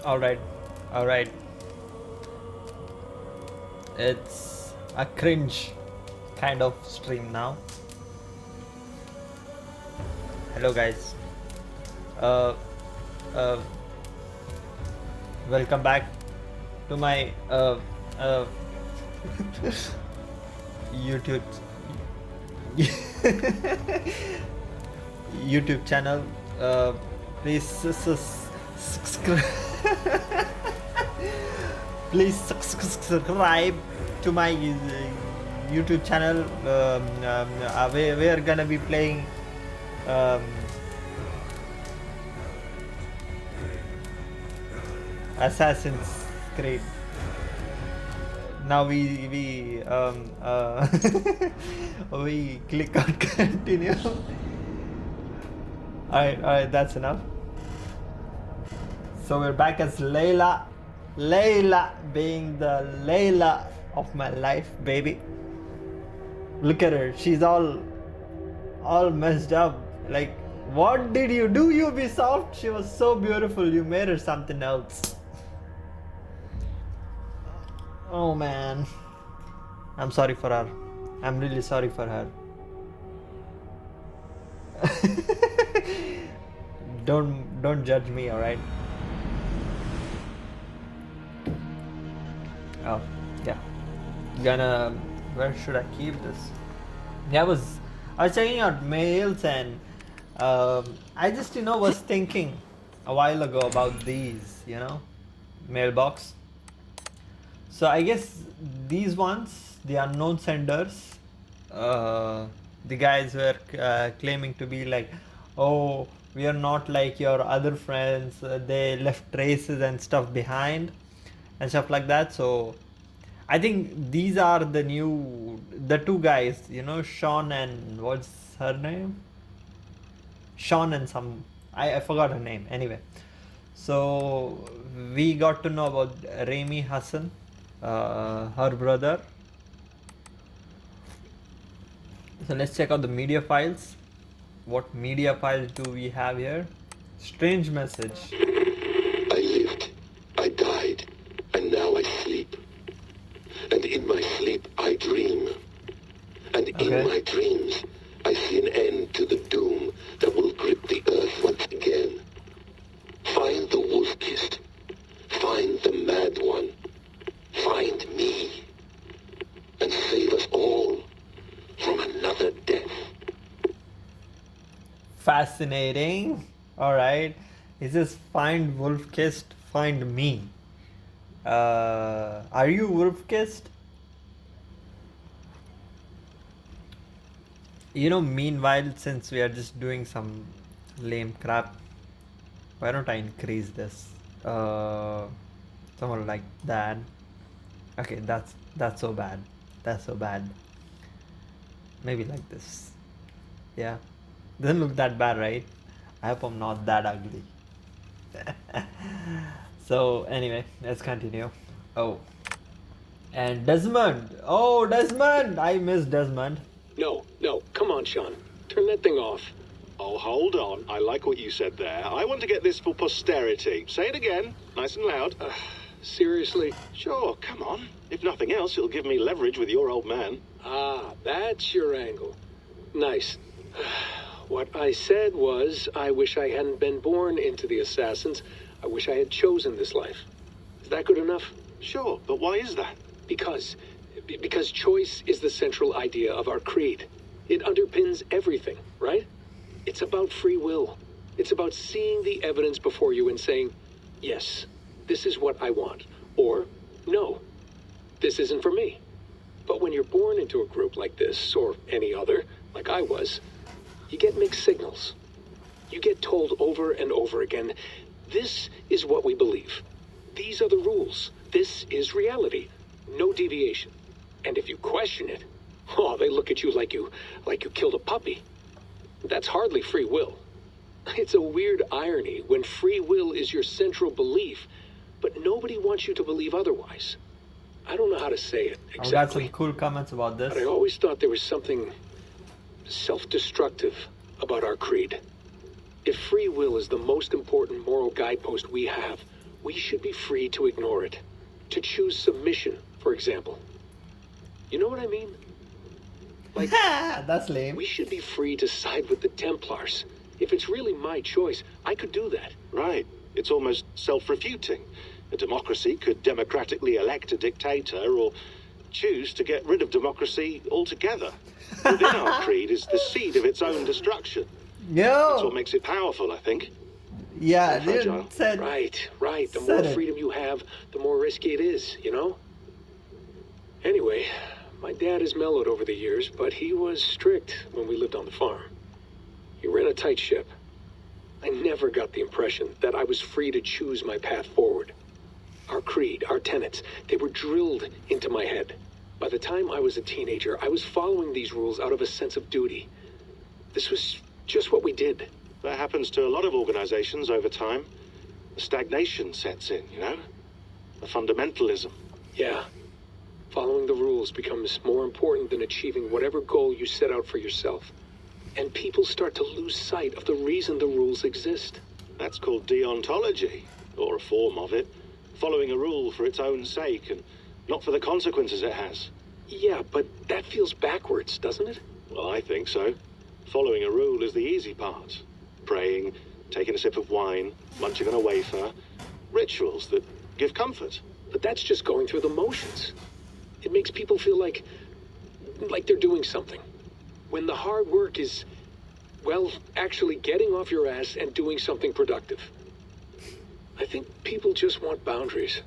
Alright, alright. It's a cringe kind of stream now. Hello, guys. Uh, uh, Welcome back to my uh, YouTube YouTube channel. Please subscribe. Please subscribe to my YouTube channel. We are gonna be playing Assassin's Creed. Now we we click on continue. Alright, that's enough. So we're back as Layla. Layla being the Layla of my life, baby. Look at her. She's all messed up. Like, what did you do, Ubisoft? She was so beautiful. You made her something else. Oh man. I'm sorry for her. I'm really sorry for her. Don't judge me, alright? Oh, yeah. Where should I keep this? I was checking out mails and I just was thinking a while ago about these, mailbox. So I guess these ones, the unknown senders, the guys were claiming to be like, oh, we are not like your other friends. They left traces and stuff behind and stuff like that. So I think these are the two guys, Sean and what's her name? Sean and some, I forgot her name. Anyway, so we got to know about Remy Hassan, her brother. So let's check out the media files. What media files do we have here? Strange message. I lived, I died, and now I sleep. And in my sleep I dream. And in my dreams I see an end to the doom that will grip the earth once again. Find the wolf-kissed. Find the mad one. Find me. And save us all from another death. Fascinating. Alright. It says find wolf-kissed, find me. Are you wolf-kissed? Meanwhile, since we are just doing some lame crap, why don't I increase this? Somewhere like that. Okay, that's so bad. That's so bad. Maybe like this. Yeah. Doesn't look that bad, right? I hope I'm not that ugly. So anyway, let's continue. Oh. And Desmond! Oh, Desmond! I miss Desmond. No, come on, Sean. Turn that thing off. Oh, hold on. I like what you said there. I want to get this for posterity. Say it again, nice and loud. Seriously? Sure, come on. If nothing else, it'll give me leverage with your old man. Ah, that's your angle. Nice. What I said was, I wish I hadn't been born into the Assassins. I wish I had chosen this life. Is that good enough? Sure, but why is that? Because choice is the central idea of our creed. It underpins everything, right? It's about free will. It's about seeing the evidence before you and saying, yes, this is what I want. Or, no, this isn't for me. But when you're born into a group like this, or any other, like I was, you get mixed signals. You get told over and over again, this is what we believe. These are the rules. This is reality. No deviation. And if you question it, oh, they look at you like you killed a puppy. That's hardly free will. It's a weird irony when free will is your central belief, but nobody wants you to believe otherwise. I don't know how to say it exactly. I got some cool comments about this. But I always thought there was something self-destructive about our creed. If free will is the most important moral guidepost we have, we should be free to ignore it. To choose submission, for example. You know what I mean? Like, That's lame. we should be free to side with the Templars. If it's really my choice, I could do that. Right. It's almost self-refuting. A democracy could democratically elect a dictator or choose to get rid of democracy altogether. Within our creed is the seed of its own destruction. That's what Yo! makes it powerful, I think. Yeah, So fragile. dude said. Right. The Said more it. freedom you have, the more risky it is, you know? Anyway, my dad has mellowed over the years, but he was strict when we lived on the farm. He ran a tight ship. I never got the impression that I was free to choose my path forward. Our creed, our tenets, they were drilled into my head. By the time I was a teenager, I was following these rules out of a sense of duty. This was just what we did. That happens to a lot of organizations over time. The stagnation sets in, you know? The fundamentalism. Yeah. Following the rules becomes more important than achieving whatever goal you set out for yourself. And people start to lose sight of the reason the rules exist. That's called deontology, or a form of it. Following a rule for its own sake and not for the consequences it has. Yeah, but that feels backwards, doesn't it? Well, I think so. Following a rule is the easy part. Praying, taking a sip of wine, munching on a wafer. Rituals that give comfort. But that's just going through the motions. It makes people feel like they're doing something. When the hard work is, well, actually getting off your ass and doing something productive. I think people just want boundaries.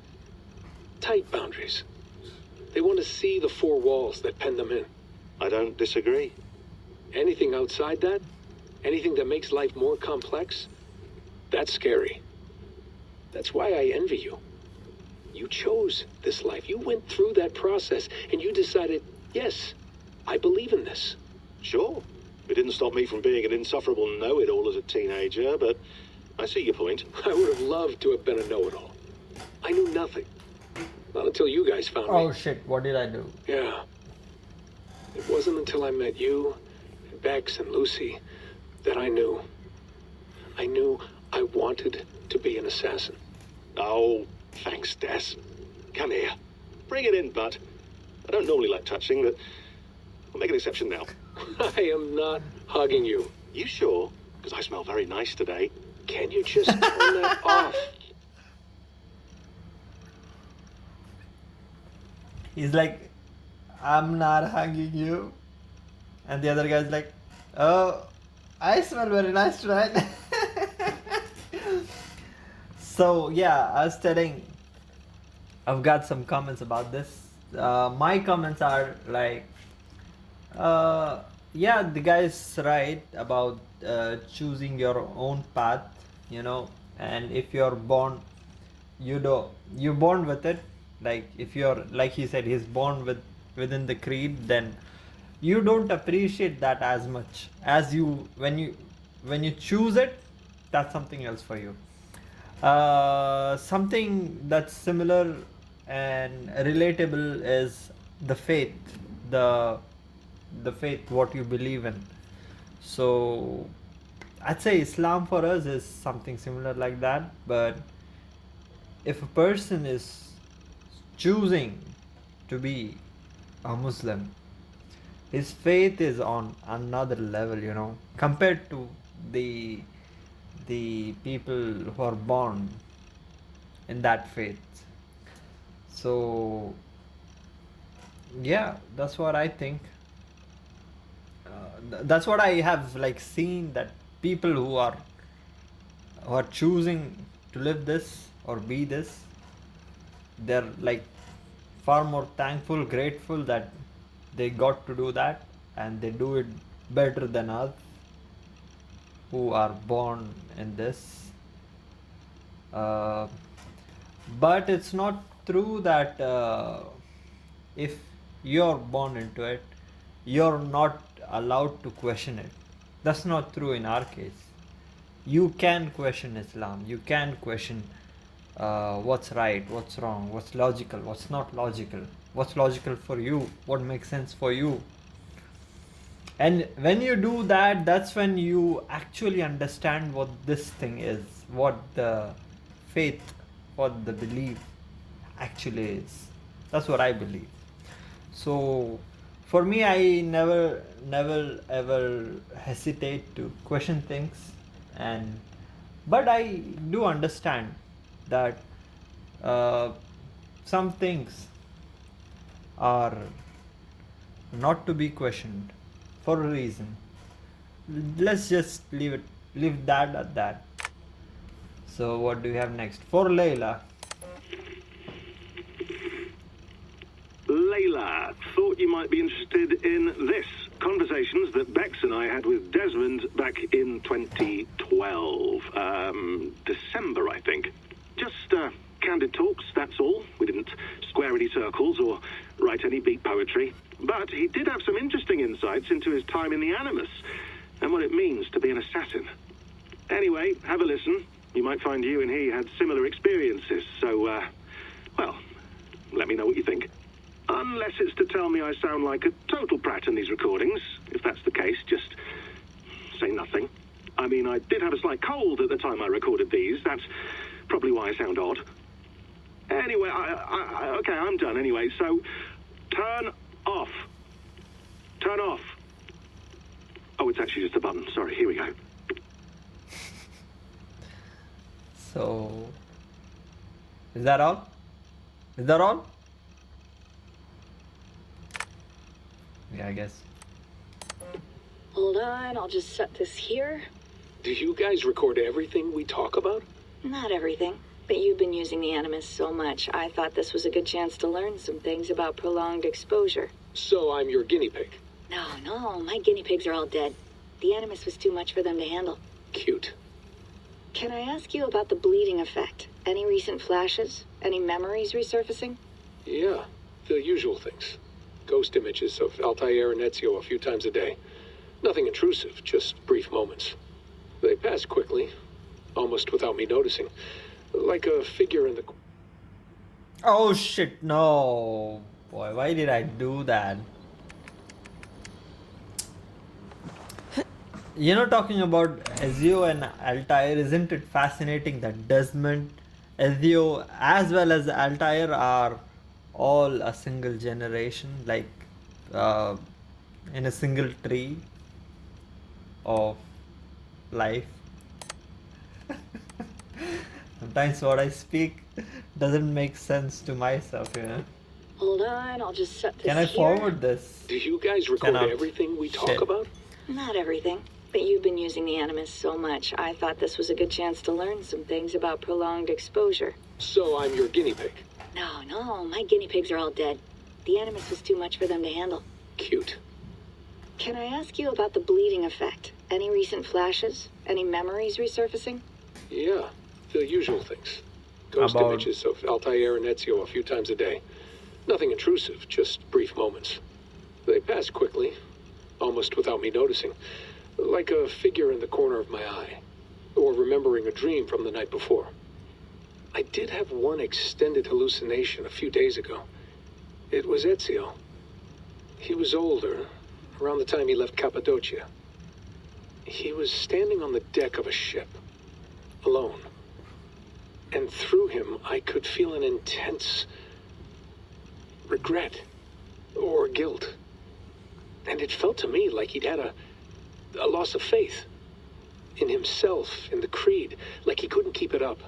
Tight boundaries. They want to see the four walls that pen them in. I don't disagree. Anything outside that, anything that makes life more complex, that's scary. That's why I envy you. You chose this life. You went through that process and you decided, yes, I believe in this. Sure, it didn't stop me from being an insufferable know-it-all as a teenager, but I see your point. I would have loved to have been a know-it-all. I knew nothing. Not until you guys found Oh me. shit, what did I do? Yeah. It wasn't until I met you, and Bex, and Lucy that I knew. I knew I wanted to be an assassin. Oh, thanks, Des. Come here. Bring it in, bud. I don't normally like touching, but I'll make an exception now. I am not hugging you. You sure? Because I smell very nice today. Can you just turn that off? He's like, I'm not hugging you. And the other guy's like, oh, I smell very nice tonight. So, yeah, I was telling, I've got some comments about this. My comments are like, yeah, the guy's right about choosing your own path, you know, and if you're born, you're born with it. Like if you're, like he said, he's born within the creed, then you don't appreciate that as much as you when you choose it. That's something else for you. Something that's similar and relatable is the faith, the faith, what you believe in. So I'd say Islam for us is something similar like that. But if a person is choosing to be a Muslim, his faith is on another level, you know, compared to the people who are born in that faith. So yeah, that's what I think. That's what I have like seen, that people who are choosing to live this or be this, they're like far more thankful, grateful that they got to do that, and they do it better than us who are born in this. But it's not true that if you're born into it, you're not allowed to question it. That's not true in our case. You can question Islam, you can question what's right, what's wrong, what's logical, what's not logical, what's logical for you, what makes sense for you. And when you do that, that's when you actually understand what this thing is, what the faith what the belief actually is. That's what I believe. So for me, I never ever hesitate to question things, and but I do understand that uh, some things are not to be questioned for a reason. Let's just leave that at that. So what do we have next for Layla? Layla, thought you might be interested in this. Conversations that Bex and I had with Desmond back in 2012. December, I think. Just candid talks, that's all. We didn't square any circles or write any beat poetry. But he did have some interesting insights into his time in the Animus and what it means to be an assassin. Anyway, have a listen. You might find you and he had similar experiences. So, well, let me know what you think. Unless it's to tell me I sound like a total prat in these recordings. If that's the case, just say nothing. I mean, I did have a slight cold at the time I recorded these. That's probably why I sound odd. Anyway, okay, I'm done anyway. So, turn off. Turn off. Oh, it's actually just a button. Sorry, here we go. So is that all? Is that all? Yeah, I guess. Hold on, I'll just set this here. Do you guys record everything we talk about? Not everything, but you've been using the Animus so much, I thought this was a good chance to learn some things about prolonged exposure. So I'm your guinea pig. No, my guinea pigs are all dead. The Animus was too much for them to handle. Cute. Can I ask you about the bleeding effect? Any recent flashes? Any memories resurfacing? Yeah, the usual things. Ghost images of Altair and Ezio a few times a day. Nothing intrusive, just brief moments. They pass quickly, almost without me noticing. Like a figure in the... Oh shit, no. Boy, why did I do that? You know, talking about Ezio and Altair, isn't it fascinating that Desmond, Ezio, as well as Altair are all a single generation, like in a single tree of life? Sometimes what I speak doesn't make sense to myself, you know. Hold on, I'll just set this Can I here. forward this? Do you guys record Cannot. everything we talk Shit. about? Not everything, but you've been using the Animus so much, I thought this was a good chance to learn some things about prolonged exposure. So I'm your guinea pig. No, my guinea pigs are all dead. The Animus was too much for them to handle. Cute. Can I ask you about the bleeding effect? Any recent flashes? Any memories resurfacing? Yeah, the usual things. Ghost About- images of Altair and Ezio a few times a day. Nothing intrusive, just brief moments. They pass quickly, almost without me noticing. Like a figure in the corner of my eye. Or remembering a dream from the night before. I did have one extended hallucination a few days ago. It was Ezio. He was older, around the time he left Cappadocia. He was standing on the deck of a ship, alone. And through him, I could feel an intense regret or guilt. And it felt to me like he'd had a loss of faith in himself, in the creed, like he couldn't keep it up.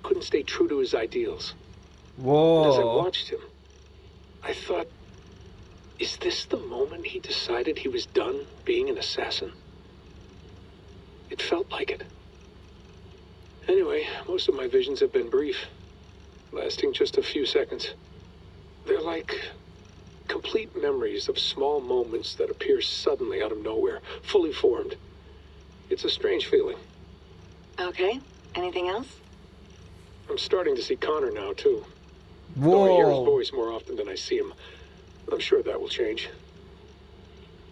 Couldn't stay true to his ideals. And as I Whoa. watched him, I thought, is this the moment he decided he was done being an assassin? It felt like it. Anyway, most of my visions have been brief, lasting just a few seconds. They're like complete memories of small moments that appear suddenly out of nowhere, fully formed. It's a strange feeling. Okay, anything else? I'm starting to see Connor now, too. Though I hear his Whoa. voice more often than I see him. I'm sure that will change.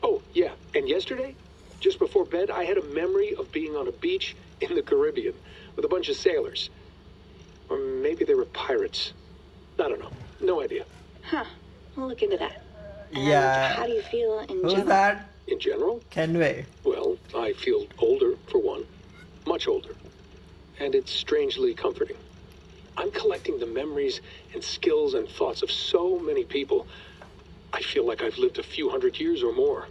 Oh, yeah, and yesterday, just before bed, I had a memory of being on a beach in the Caribbean with a bunch of sailors. Or maybe they were pirates. I don't know. No idea. Huh, we'll look into that. And Yeah. how do you feel in Who's general? that? In general, Kenway. well, I feel older, for one. Much older. And it's strangely comforting. I'm collecting the memories and skills and thoughts of so many people. I feel like I've lived a few hundred years or more.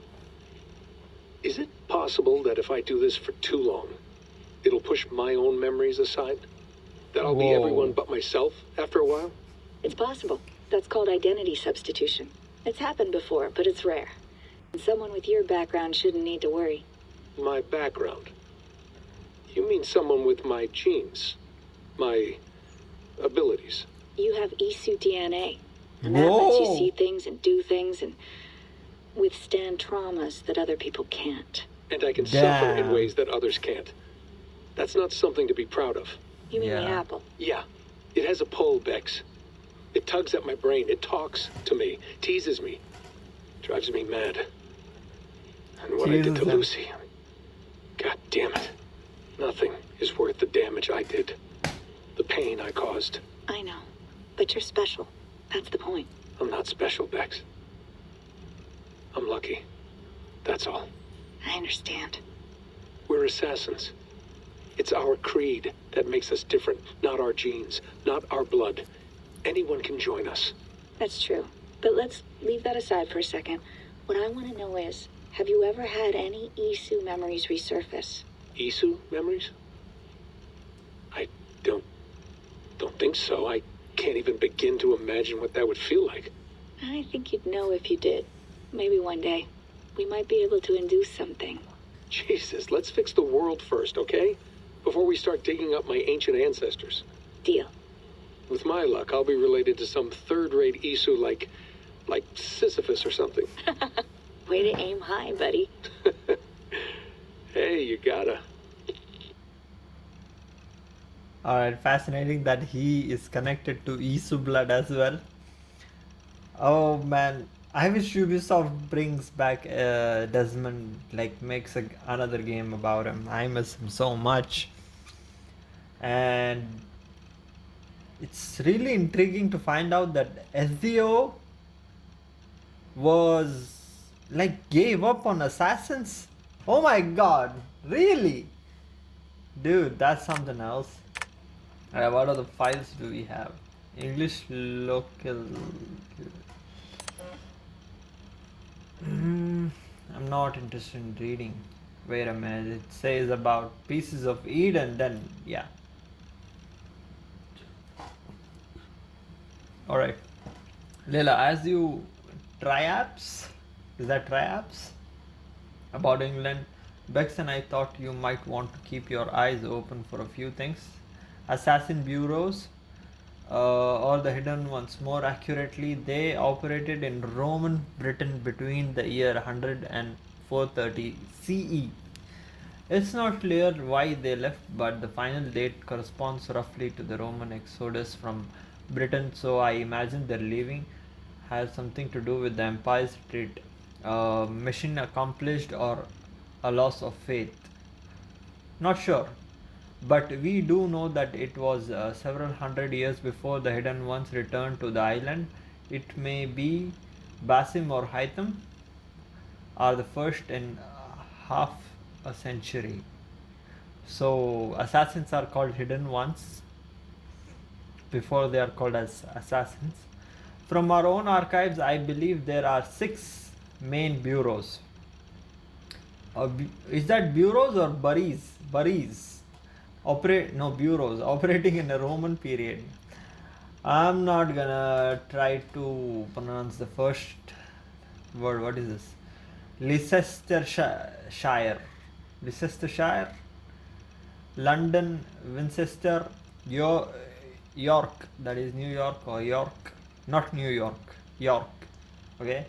Is it possible that if I do this for too long, it'll push my own memories aside? That I'll be Whoa. everyone but myself after a while? It's possible. That's called identity substitution. It's happened before, but it's rare. And someone with your background shouldn't need to worry. My background? You mean someone with my genes? My abilities? You have Isu DNA. And that lets you Whoa. see things and do things and withstand traumas that other people can't. And I can suffer in Damn. ways that others can't. That's not something to be proud of. You mean the Yeah. apple? Yeah, it has a pull, Bex. It tugs at my brain. It talks to me, teases me, drives me mad. And what I did to Teases him. Lucy, God damn it. Nothing is worth the damage I did. The pain I caused. I know. But you're special. That's the point. I'm not special, Bex. I'm lucky. That's all. I understand. We're assassins. It's our creed that makes us different, not our genes, not our blood. Anyone can join us. That's true. But let's leave that aside for a second. What I want to know is, have you ever had any Isu memories resurface? Isu memories? I don't think so. I can't even begin to imagine what that would feel like. I think you'd know if you did. Maybe one day. We might be able to induce something. Jesus, let's fix the world first, okay? Before we start digging up my ancient ancestors. Deal. With my luck, I'll be related to some third-rate Isu like Sisyphus or something. Way to aim high, buddy. Hey, you gotta. Alright, fascinating that he is connected to Isu blood as well. Oh man, I wish Ubisoft brings back Desmond, like makes another game about him. I miss him so much. And it's really intriguing to find out that Ezio was like gave up on assassins. Oh my god, really? Dude, that's something else. Alright, what other files do we have? English local. I'm not interested in reading. Wait a minute, it says about pieces of Eden, then yeah. Alright. Leila, as you triaps, is that triaps? About England, Bex and I thought you might want to keep your eyes open for a few things. Assassin bureaus, or the hidden ones. More accurately, they operated in Roman Britain between the year 100 and 430 CE. It's not clear why they left, but the final date corresponds roughly to the Roman exodus from Britain, so I imagine their leaving has something to do with the empire's retreat, mission accomplished, or a loss of faith. Not sure, but we do know that it was several hundred years before the hidden ones returned to the island. It may be Basim or Haitham are the first in half a century. So assassins are called hidden ones before they are called as assassins. From our own archives, I believe there are 6 main bureaus. Is that bureaus or buries? Buries. Bureaus operating in the Roman period. I'm not gonna try to pronounce the first word. What is this? Leicestershire. Leicestershire. London, Winchester, York. That is New York or York. Not New York. York. Okay.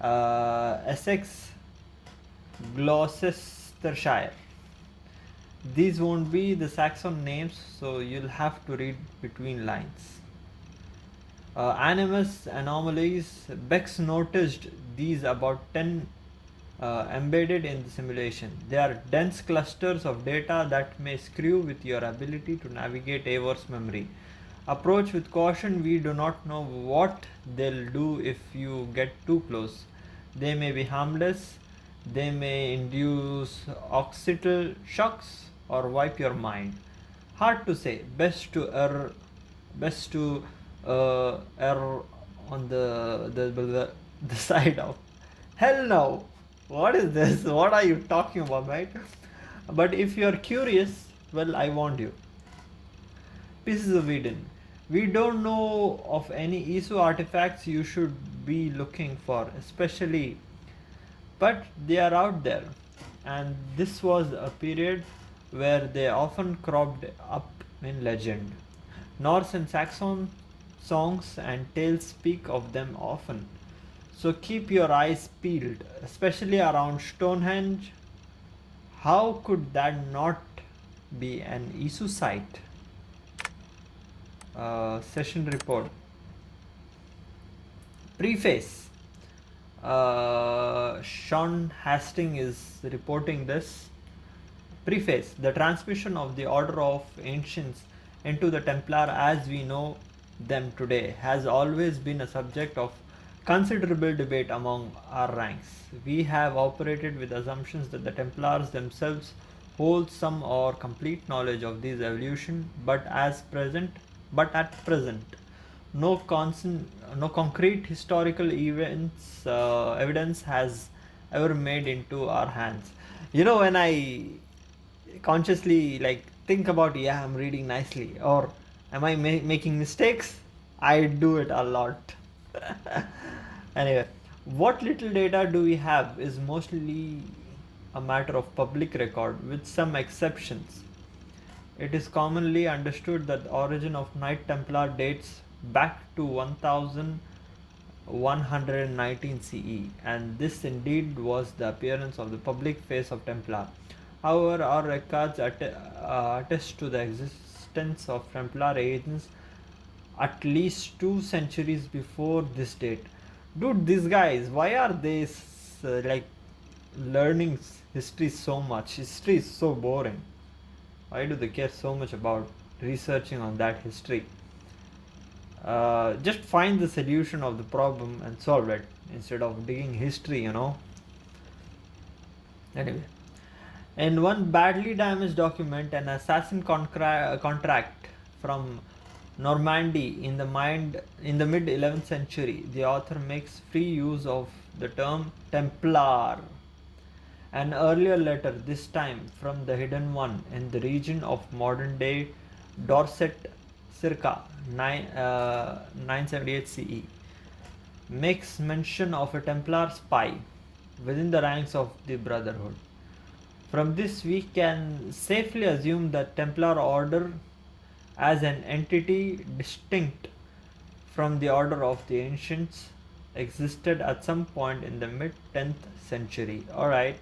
Essex, Gloucestershire. These won't be the Saxon names, so you'll have to read between lines. Animus anomalies. Bex noticed these about 10 embedded in the simulation. They are dense clusters of data that may screw with your ability to navigate Avor's memory. Approach with caution. We do not know what they'll do if you get too close. They may be harmless. They may induce occipital shocks or wipe your mind. Hard to say. Best to err best to err on the side of hell no. What is this? What are you talking about, right? But if you are curious, well, I warned you. Pieces of Eden. We don't know of any Isu artifacts you should be looking for, especially, but they are out there. And this was a period where they often cropped up in legend. Norse and Saxon songs and tales speak of them often. So keep your eyes peeled, especially around Stonehenge. How could that not be an Isu site? Session report. Preface. Sean Hastings is reporting this. Preface. The transmission of the Order of Ancients into the Templar as we know them today has always been a subject of considerable debate among our ranks. We have operated with assumptions that the Templars themselves hold some or complete knowledge of this evolution, but at present, no concrete historical evidence has ever made into our hands. When I consciously think about, yeah, I'm reading nicely, or am I making mistakes? I do it a lot. Anyway, what little data do we have is mostly a matter of public record, with some exceptions. It is commonly understood that the origin of Knight Templar dates back to 1119 CE, and this indeed was the appearance of the public face of Templar. However, our records attest to the existence of Templar agents at least 2 centuries before this date. Dude, these guys, why are they learning history so much? History is so boring. Why do they care so much about researching on that history? Just find the solution of the problem and solve it instead of digging history. Anyway, in one badly damaged document, an assassin contract from Normandy in the mid 11th century, the author makes free use of the term Templar. An earlier letter, this time from the Hidden One in the region of modern day Dorset, circa 978 CE, makes mention of a Templar spy within the ranks of the Brotherhood. From this, we can safely assume that Templar Order, as an entity distinct from the Order of the Ancients, existed at some point in the mid 10th century. Alright.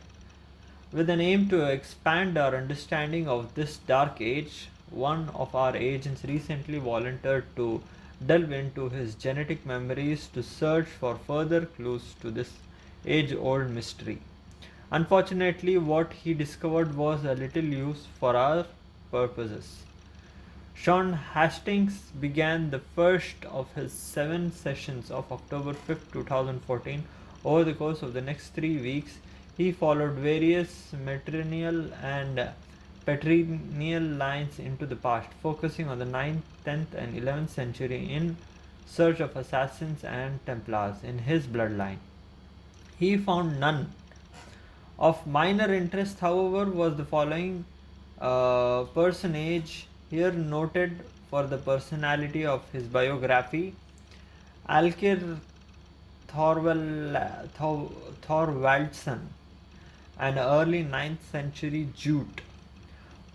With an aim to expand our understanding of this dark age, one of our agents recently volunteered to delve into his genetic memories to search for further clues to this age-old mystery. Unfortunately, what he discovered was a little use for our purposes. Sean Hastings began the first of his 7 sessions of October 5, 2014. Over the course of the next 3 weeks, he followed various matrilineal and patrilineal lines into the past, focusing on the 9th, 10th, and 11th century in search of assassins and Templars in his bloodline. He found none. Of minor interest, however, was the following personage here noted for the personality of his biography: Alkir Thorvaldsson, an early 9th century Jute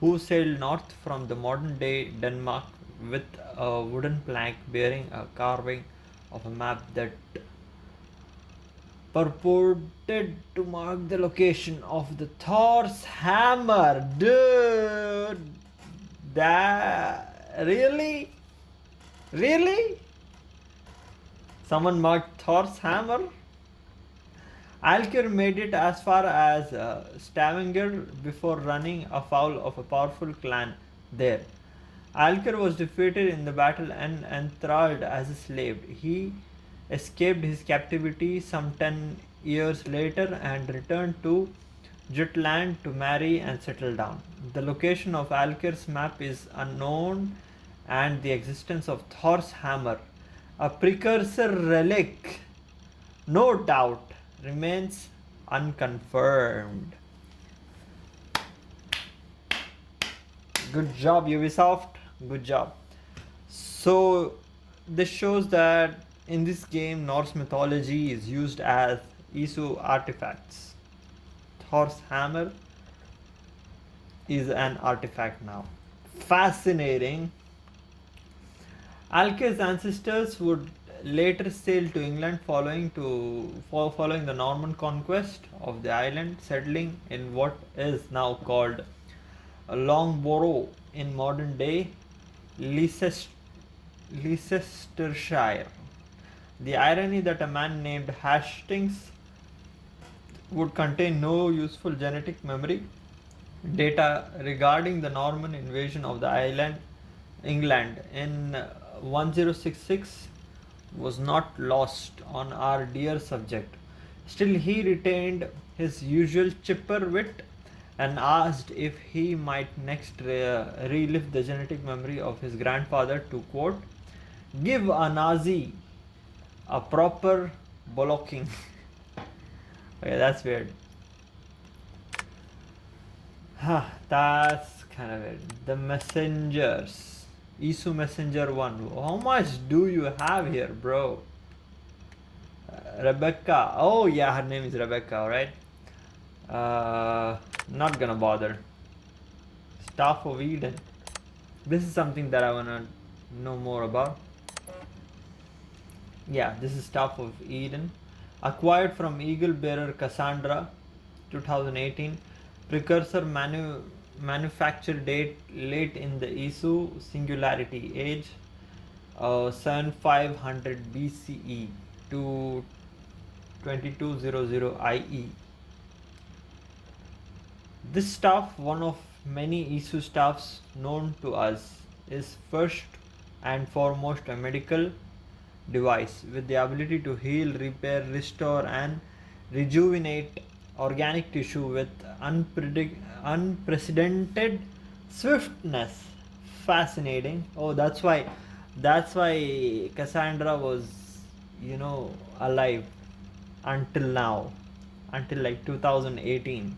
who sailed north from the modern day Denmark with a wooden plank bearing a carving of a map that purported to mark the location of the Thor's hammer. Dude, that really? Someone marked Thor's hammer? Alkir made it as far as Stavanger before running afoul of a powerful clan there. Alkir was defeated in the battle and enthralled as a slave. He escaped his captivity some 10 years later and returned to Jutland to marry and settle down. The location of Alkir's map is unknown, and the existence of Thor's hammer, a precursor relic, no doubt, remains unconfirmed. Good job, Ubisoft. Good job. So, this shows that in this game, Norse mythology is used as Isu artifacts. Thor's hammer is an artifact now. Fascinating. Alke's ancestors would later sail to England following the Norman conquest of the island, settling in what is now called Loughborough in modern day Leicestershire. The irony that a man named Hastings would contain no useful genetic memory data regarding the Norman invasion of the island England in 1066 was not lost on our dear subject. Still, he retained his usual chipper wit and asked if he might next relive the genetic memory of his grandfather to quote, "Give a Nazi a proper bollocking." Okay, that's weird. That's kind of weird. The messengers. Isu Messenger 1. How much do you have here, bro? Rebecca. Oh, yeah, her name is Rebecca, alright? Not gonna bother. Staff of Eden. This is something that I wanna know more about. Yeah, this is Staff of Eden. Acquired from Eagle Bearer Cassandra, 2018. Precursor manufacture date late in the Isu Singularity Age, 7500 BCE to 2200 IE. This staff, one of many Isu staffs known to us, is first and foremost a medical device with the ability to heal, repair, restore, and rejuvenate organic tissue with unprecedented swiftness. Fascinating. Oh, that's why Cassandra was, alive until now, until like 2018,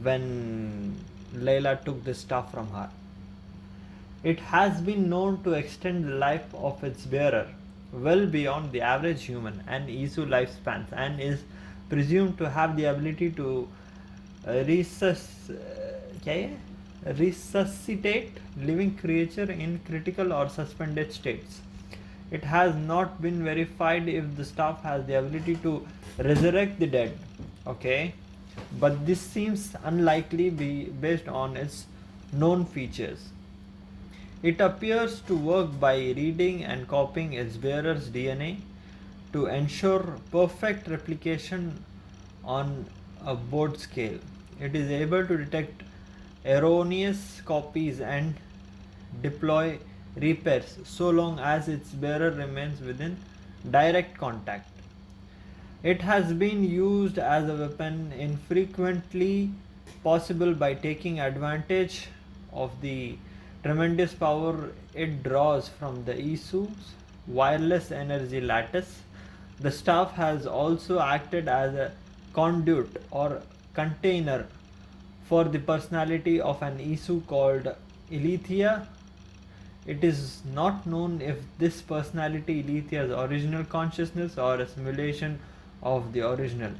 when Layla took this stuff from her. It has been known to extend the life of its bearer well beyond the average human and Isu lifespans, and is presumed to have the ability to resuscitate living creature in critical or suspended states. It has not been verified if the staff has the ability to resurrect the dead. Okay, but this seems unlikely based on its known features. It appears to work by reading and copying its bearer's DNA to ensure perfect replication on a board scale. It is able to detect erroneous copies and deploy repairs so long as its bearer remains within direct contact. It has been used as a weapon infrequently possible by taking advantage of the tremendous power it draws from the Isu's wireless energy lattice. The staff has also acted as a conduit or container for the personality of an Isu called Ilethia. It is not known if this personality Ilethia's original consciousness or a simulation of the original,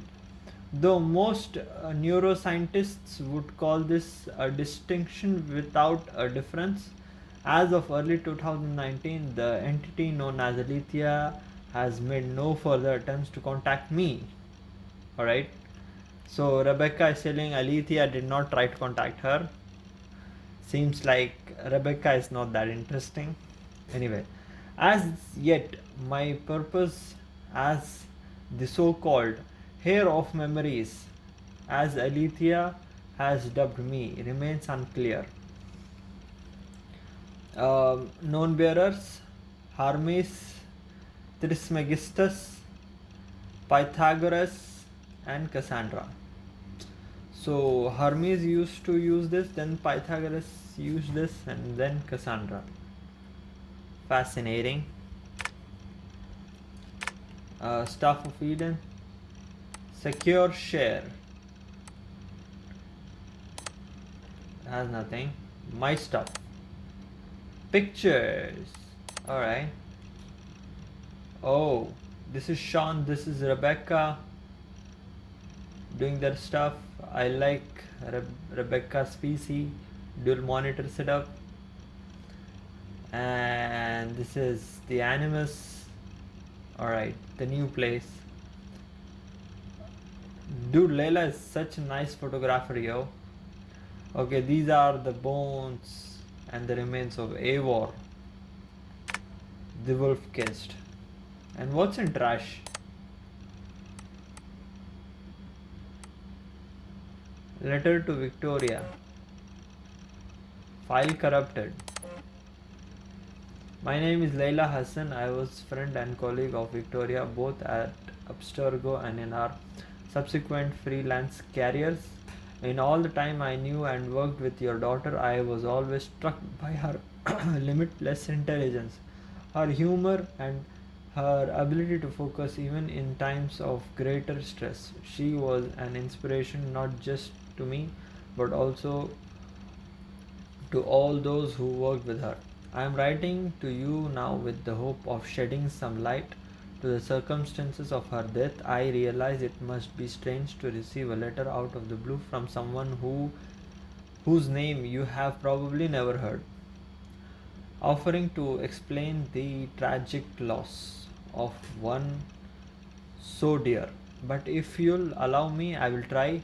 though most neuroscientists would call this a distinction without a difference. As of early 2019, the entity known as Alethea has made no further attempts to contact me. Alright, so Rebecca is telling Alethea did not try to contact her. Seems like Rebecca is not that interesting. Anyway, as yet, my purpose as the so-called Heir of Memories, as Alethea has dubbed me, remains unclear. Known bearers: Hermes Trismegistus, Pythagoras, and Cassandra. So Hermes used to use this, then Pythagoras used this, and then Cassandra. Fascinating. Staff of Eden. Secure share. Has nothing. My stuff. Pictures. Alright. Oh, this is Sean, this is Rebecca doing their stuff. I like Rebecca's PC, dual monitor setup. And this is the Animus. Alright, the new place. Dude, Layla is such a nice photographer, yo. Okay, these are the bones and the remains of Eivor, the wolf kissed. And what's in trash? Letter to Victoria. File corrupted. My name is Layla Hassan. I was friend and colleague of Victoria both at Abstergo and in our subsequent freelance careers. In all the time I knew and worked with your daughter, I was always struck by her limitless intelligence, her humor, and her ability to focus even in times of greater stress. She was an inspiration not just to me, but also to all those who worked with her. I am writing to you now with the hope of shedding some light to the circumstances of her death. I realize it must be strange to receive a letter out of the blue from someone whose name you have probably never heard, offering to explain the tragic loss of one so dear. But if you'll allow me, I will try.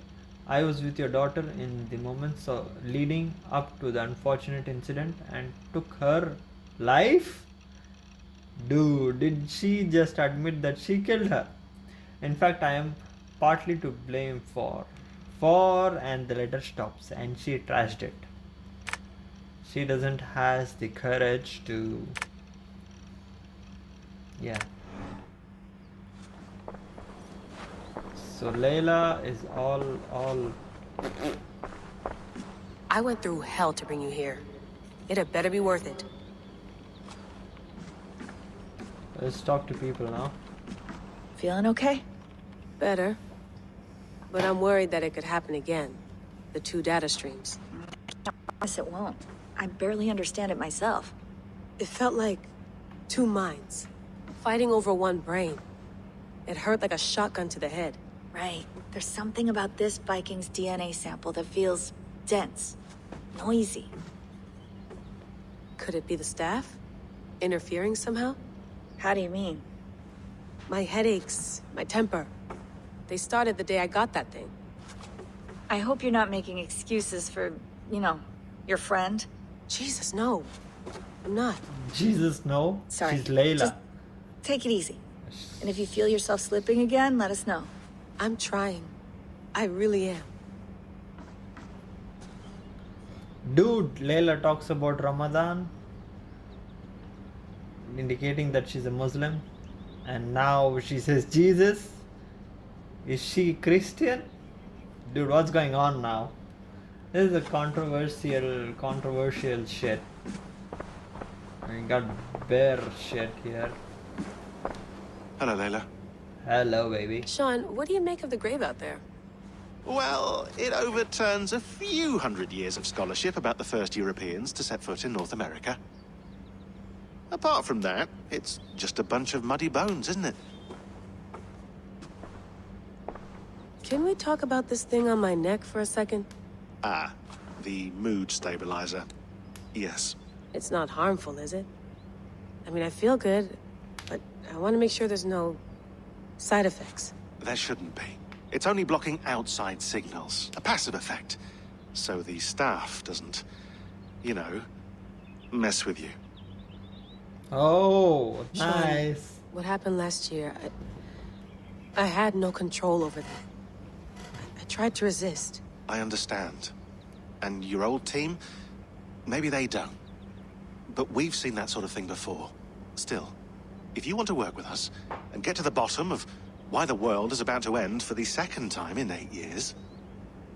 I was with your daughter in the moments leading up to the unfortunate incident and took her life. Dude, did she just admit that she killed her? In fact, I am partly to blame and the letter stops and she trashed it. She doesn't has the courage to, yeah. So Layla is all. I went through hell to bring you here. It had better be worth it. Let's talk to people now. Feeling okay? Better. But I'm worried that it could happen again. The two data streams. Yes, it won't. I barely understand it myself. It felt like two minds, fighting over one brain. It hurt like a shotgun to the head. Right. There's something about this Viking's DNA sample that feels dense, noisy. Could it be the staff? Interfering somehow? How do you mean? My headaches, my temper. They started the day I got that thing. I hope you're not making excuses for, your friend. Jesus, no. I'm not. Jesus, no. Sorry. She's Layla. Just take it easy. And if you feel yourself slipping again, let us know. I'm trying. I really am. Dude, Layla talks about Ramadan, indicating that she's a Muslim. And now she says Jesus. Is she Christian? Dude, what's going on now? This is a controversial shit. We got bear shit here. Hello, Layla. Hello, baby. Sean, what do you make of the grave out there? Well, it overturns a few hundred years of scholarship about the first Europeans to set foot in North America. Apart from that, it's just a bunch of muddy bones, isn't it? Can we talk about this thing on my neck for a second? Ah, the mood stabilizer. Yes. It's not harmful, is it? I mean, I feel good, but I want to make sure there's no side effects. There shouldn't be. It's only blocking outside signals, a passive effect. So the staff doesn't, mess with you. Oh, Sean, nice. What happened last year, I had no control over that. I tried to resist. I understand. And your old team, maybe they don't. But we've seen that sort of thing before. Still, if you want to work with us and get to the bottom of why the world is about to end for the second time in 8 years,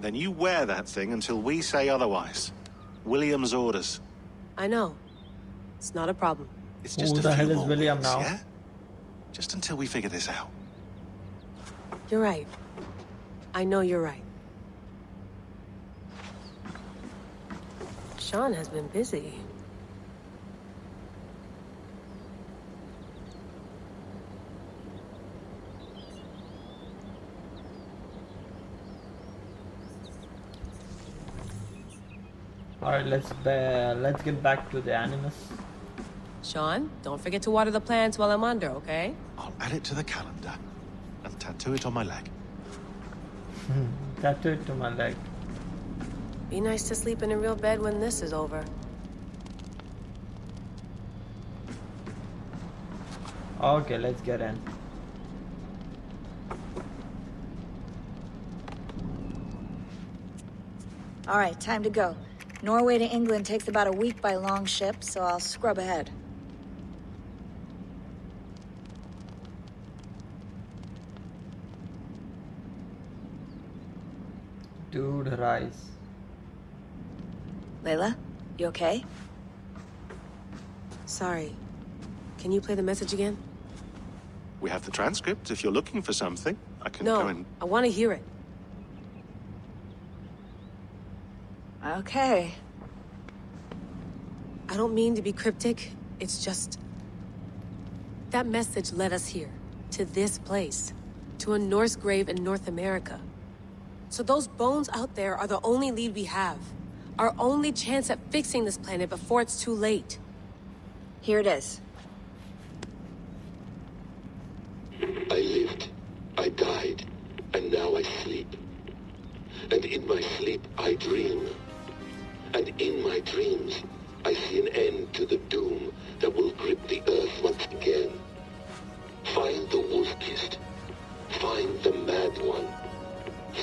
then you wear that thing until we say otherwise. William's orders. I know. It's not a problem. It's Who just a the hell few is more William weeks, now? yeah? Just until we figure this out. You're right. I know you're right. Sean has been busy. Alright, let's get back to the animus. Sean, don't forget to water the plants while I'm under, okay? I'll add it to the calendar and tattoo it on my leg. Tattoo it to my leg. Be nice to sleep in a real bed when this is over. Okay, let's get in. All right, time to go. Norway to England takes about a week by long ship, so I'll scrub ahead. Dude, rise. Layla, you okay? Sorry. Can you play the message again? We have the transcript if you're looking for something. I can go No, and... I want to hear it. Okay. I don't mean to be cryptic. It's just... that message led us here. To this place. To a Norse grave in North America. So those bones out there are the only lead we have. Our only chance at fixing this planet before it's too late. Here it is. I lived, I died, and now I sleep. And in my sleep I dream. And in my dreams I see an end to the doom that will grip the earth once again. Find the wolf-kissed. Find the mad one.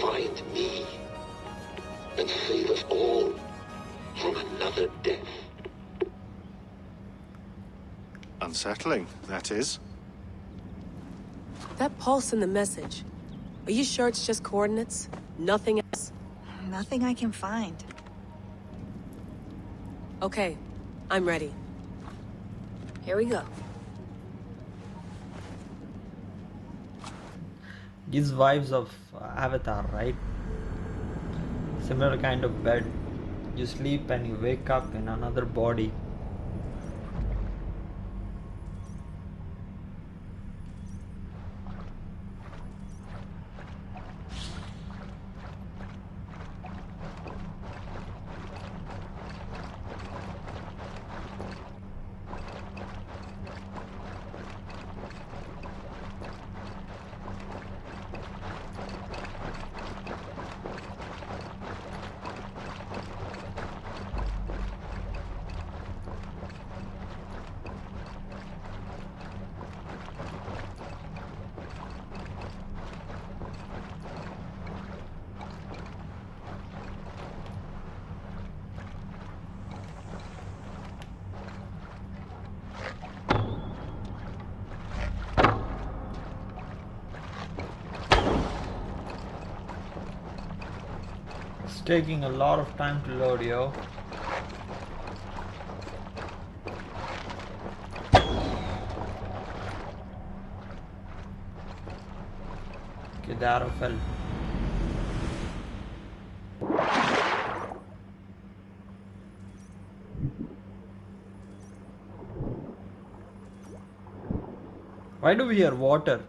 Find me. And save us all from another death. Unsettling, that is. That pulse in the message. Are you sure it's just coordinates? Nothing else? Nothing I can find. Okay, I'm ready. Here we go. Gives vibes of Avatar, right? Similar kind of bed. You sleep and you wake up in another body. It's taking a lot of time to load, yo. Okay, the arrow fell. Why do we hear water?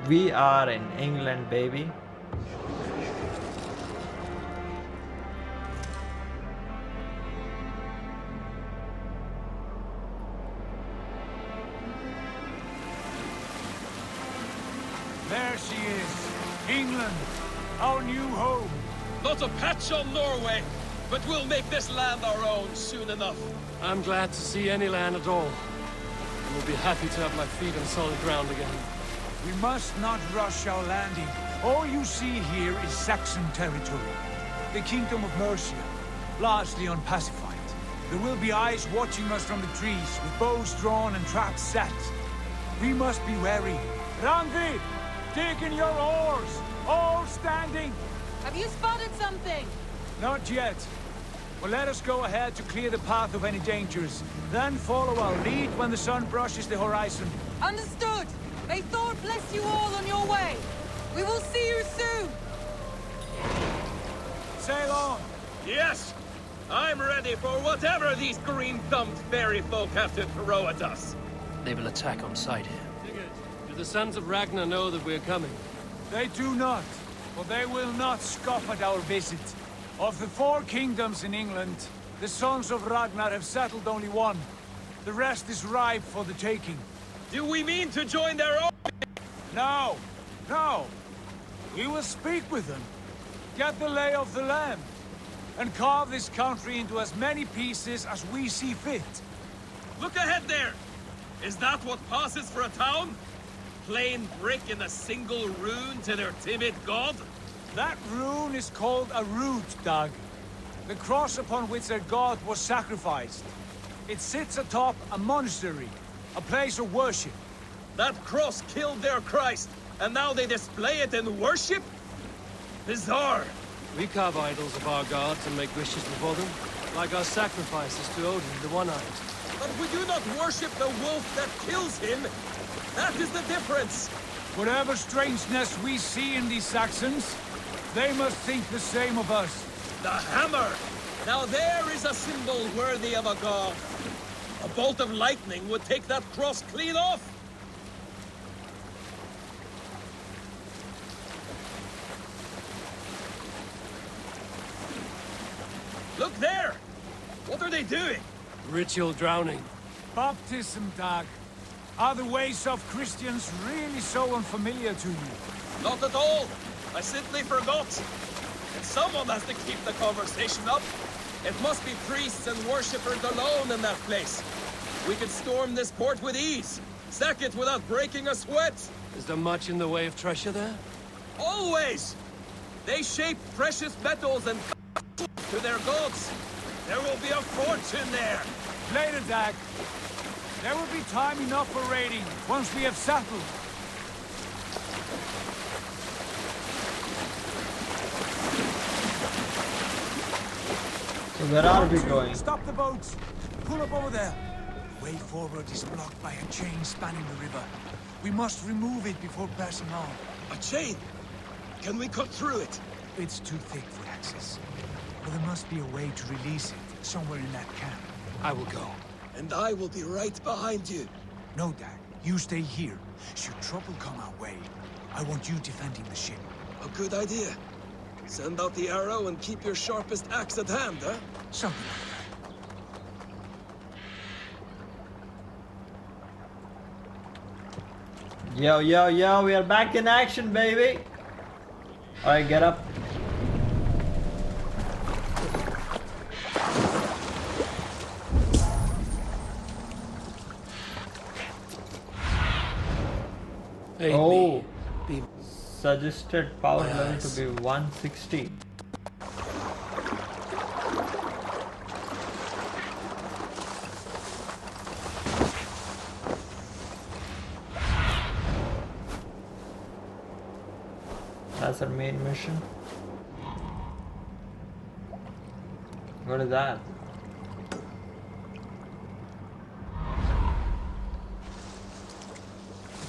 We are in England, baby. There she is, England, our new home. Not a patch on Norway, but we'll make this land our own soon enough. I'm glad to see any land at all. And will be happy to have my feet on solid ground again. We must not rush our landing. All you see here is Saxon territory. The Kingdom of Mercia, largely unpacified. There will be eyes watching us from the trees, with bows drawn and traps set. We must be wary. Randvi! Dig in your oars! All standing! Have you spotted something? Not yet. Well, let us go ahead to clear the path of any dangers. Then follow our lead when the sun brushes the horizon. Understood. May Thor bless you all on your way. We will see you soon. Sail on! Yes! I'm ready for whatever these green-thumbed fairy folk have to throw at us. They will attack on sight. Sigurd, do the sons of Ragnar know that we're coming? They do not, but they will not scoff at our visit. Of the 4 kingdoms in England, the sons of Ragnar have settled only one. The rest is ripe for the taking. Do we mean to join their own? No, no. We will speak with them, get the lay of the land, and carve this country into as many pieces as we see fit. Look ahead there! Is that what passes for a town? Plain brick in a single rune to their timid god? That rune is called a root, Dag. The cross upon which their god was sacrificed. It sits atop a monastery, a place of worship. That cross killed their Christ, and now they display it in worship? Bizarre! We carve idols of our gods and make wishes before them, like our sacrifices to Odin, the One-Eyed. But we do not worship the wolf that kills him. That is the difference. Whatever strangeness we see in these Saxons, they must think the same of us. The hammer! Now there is a symbol worthy of a god. A bolt of lightning would take that cross clean off. Look there! What are they doing? Ritual drowning. Baptism, Dag. Are the ways of Christians really so unfamiliar to you? Not at all. I simply forgot. And someone has to keep the conversation up. It must be priests and worshippers alone in that place. We could storm this port with ease. Sack it without breaking a sweat. Is there much in the way of treasure there? Always! They shape precious metals and to their gods. There will be a fortune there. Later, Dag. There will be time enough for raiding once we have settled. So where are we going? Stop the boats. Pull up over there. Way forward is blocked by a chain spanning the river. We must remove it before passing on. A chain? Can we cut through it? It's too thick for access. But there must be a way to release it, somewhere in that camp. I will go. And I will be right behind you. No, Dag. You stay here. Should trouble come our way, I want you defending the ship. A good idea. Send out the arrow and keep your sharpest axe at hand, huh? Something like that. Yo, yo, yo, we are back in action, baby. Alright, get up. Aid Oh, me. Be suggested power My level eyes. to be 160. That's our main mission. What is that?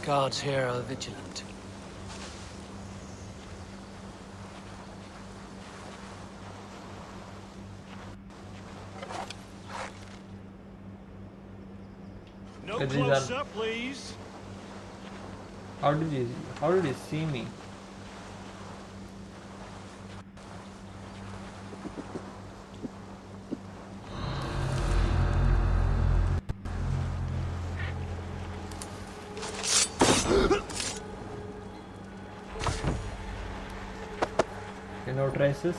the guards here are vigilant. No These are- close-up, please. How did he see me? Okay, no traces.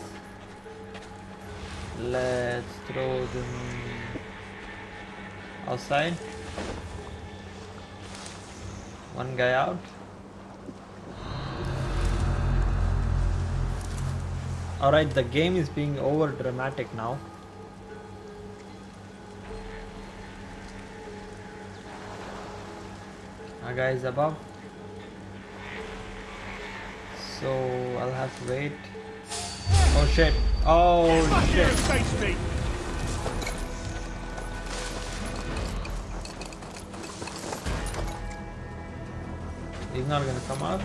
Let's throw them outside. One guy out. Alright, the game is being over dramatic now. Our guy is above. So I'll have to wait. Oh shit. Oh shit. Face me! He's not gonna come out.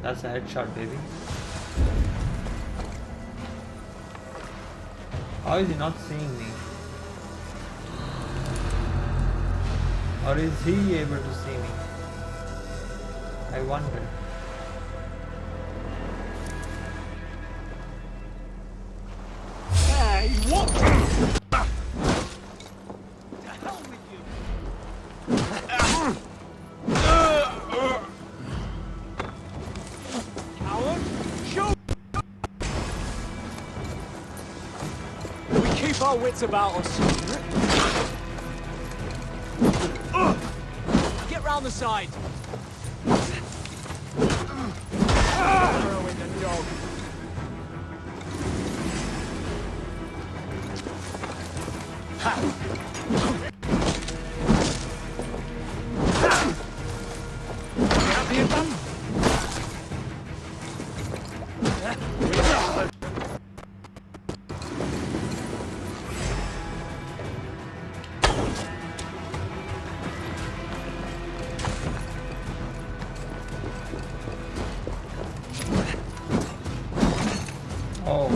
That's a headshot, baby. How is he not seeing me? Or is he able to see me? I wonder. Hey, what? Coward, shoot! We keep our wits about us. Get round the side. Arrow in the dog. Oh,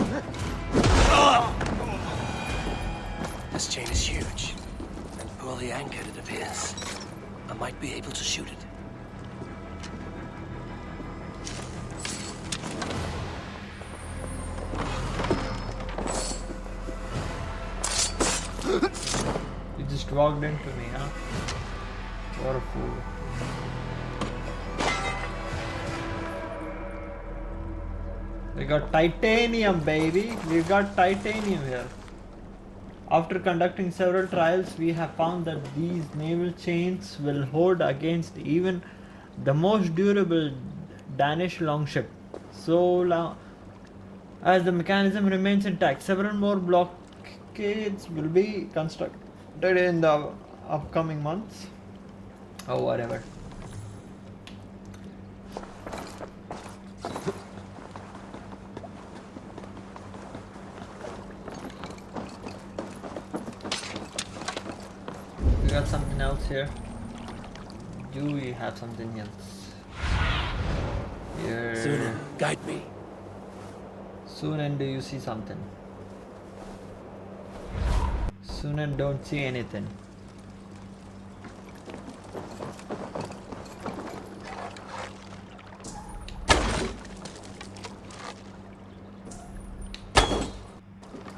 This chain is huge, and poorly anchored it appears. I might be able to shoot it. you just walked into me, huh? What a fool. We got titanium, baby. We got titanium here. After conducting several trials, we have found that these naval chains will hold against even the most durable Danish longship, so long as the mechanism remains intact. Several more blockades will be constructed in the upcoming months. Oh, whatever. We got something else here. Do we have something else? Here. Soon, guide me. Soon and do you see something? Soon and don't see anything.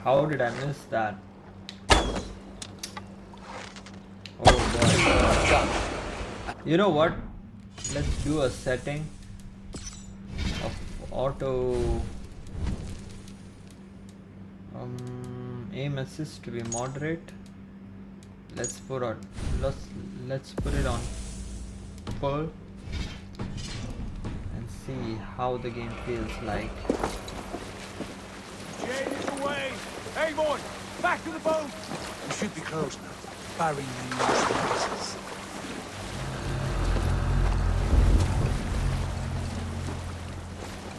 How did I miss that? Oh boy. You know what? Let's do a setting of auto aim assist to be moderate. Let's put it on full and see how the game feels like. Chain is away! Hey boy, back to the boat! We should be close now. Barring the surprises.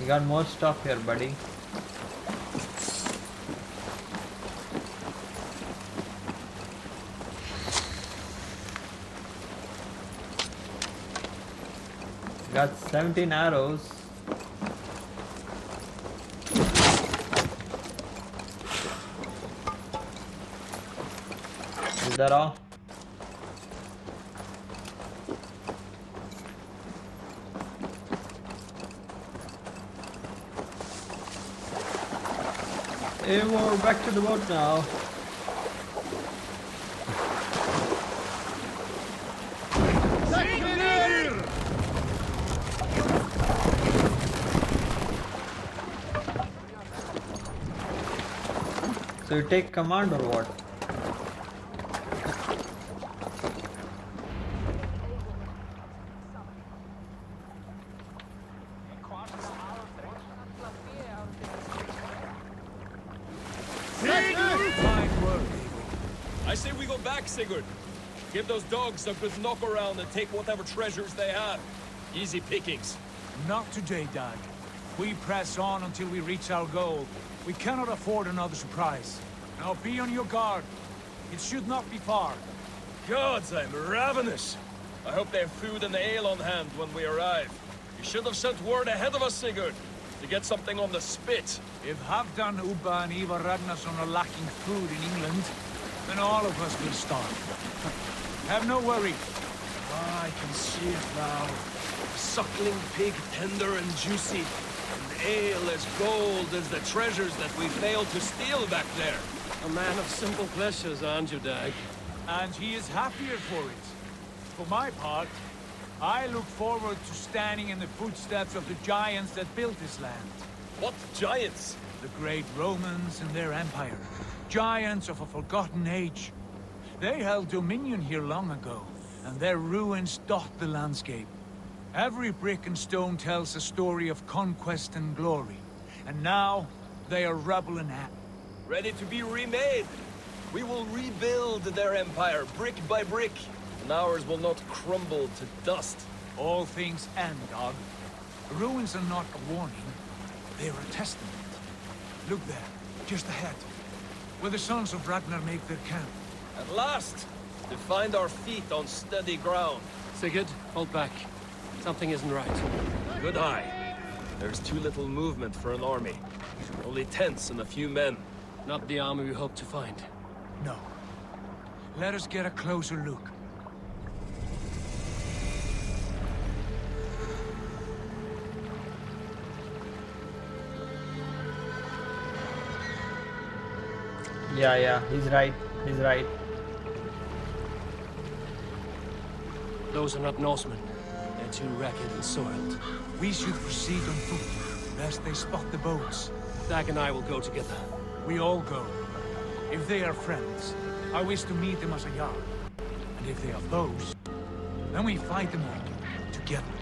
You got more stuff here, buddy. Got 17 arrows. Is that all? Hey, we're back to the boat now. So you take command or what? I say we go back, Sigurd. Give those dogs a good knock around and take whatever treasures they have. Easy pickings. Not today, Dad. We press on until we reach our goal. We cannot afford another surprise. Now be on your guard. It should not be far. Gods, I'm ravenous. I hope they have food and ale on hand when we arrive. You should have sent word ahead of us, Sigurd, to get something on the spit. If Halfdan, Ubba and Ivar Ragnarsson are lacking food in England, then all of us will starve. Have no worry. Ah, I can see it now. A suckling pig, tender and juicy. And ale as gold as the treasures that we failed to steal back there. A man of simple pleasures, aren't you, Dag? And he is happier for it. For my part, I look forward to standing in the footsteps of the giants that built this land. What giants? The great Romans and their empire. Giants of a forgotten age. They held dominion here long ago, and their ruins dot the landscape. Every brick and stone tells a story of conquest and glory. And now, they are rubble and ash. Ready to be remade. We will rebuild their empire brick by brick, and ours will not crumble to dust. All things end, dog. The ruins are not a warning. They are a testament. Look there, just ahead, where the sons of Ragnar make their camp. At last, to find our feet on steady ground. Sigurd, hold back. Something isn't right. Good eye. There's too little movement for an army. Only tents and a few men. Not the army we hope to find. No. Let us get a closer look. Yeah, he's right. He's right. Those are not Norsemen. They're too ragged and soiled. We should proceed on foot, lest they spot the boats. Dag and I will go together. We all go. If they are friends, I wish to meet them as a yard. And if they are foes, then we fight them all, together.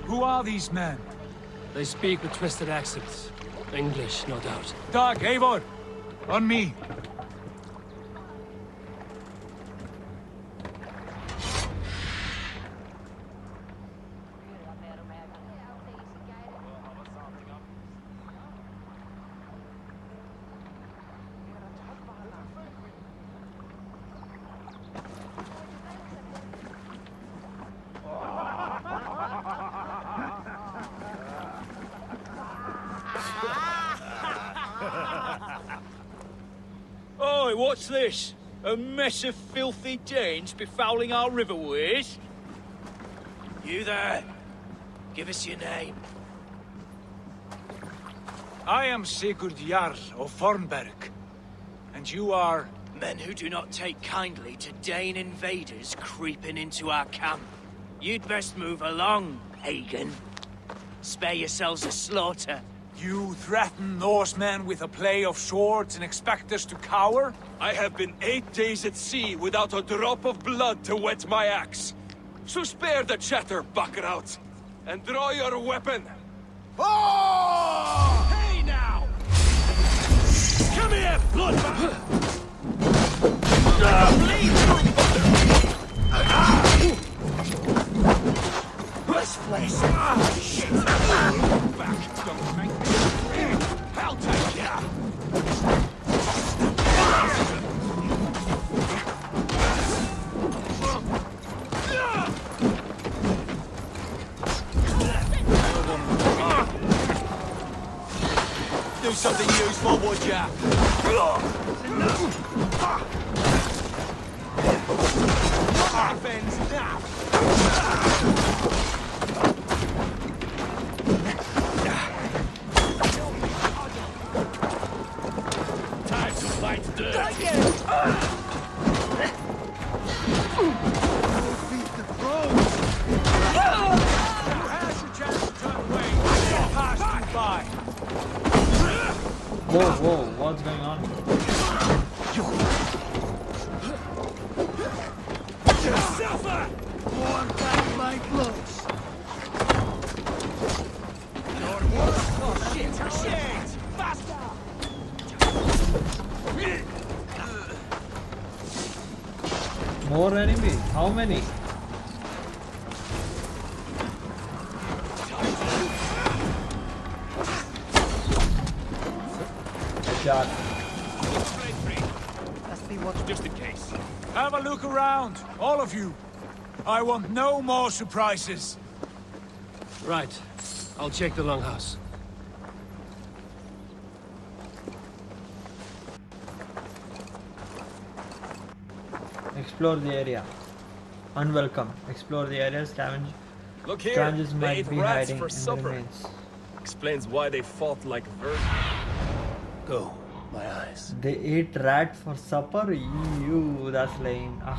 Who are these men? They speak with twisted accents. English, no doubt. Dag, Eivor! On me! Oi, what's this? A mess of filthy Danes befouling our riverways? You there? Give us your name. I am Sigurd Jarl of Fornberg. And you are... Men who do not take kindly to Dane invaders creeping into our camp. You'd best move along, pagan. Spare yourselves a slaughter. You threaten Norsemen with a play of swords and expect us to cower? I have been 8 days at sea without a drop of blood to wet my axe. So spare the chatter, Buckerout, and draw your weapon. Oh! Hey now! Come here, bloodbath! Bleed through This flesh! Ah, shit! Back, don't make me... I'll take ya! Do something useful, would ya? Offense now! Time to fight dirt! Beat the thrones! You had your chance to turn away. Passed you by. Whoa, what's going on? Suffer! One back like More enemies? How many? Shot. Must be what. Just in case. Have a look around, all of you. I want no more surprises. Right. I'll check the longhouse. Explore the area. Unwelcome. Explore the area. Scavenge. Look here, Strangers they might ate be rats hiding for in the supper. remains. Explains why they fought like vermin. Go, my eyes. They ate rat for supper? You, that's lame. Ugh.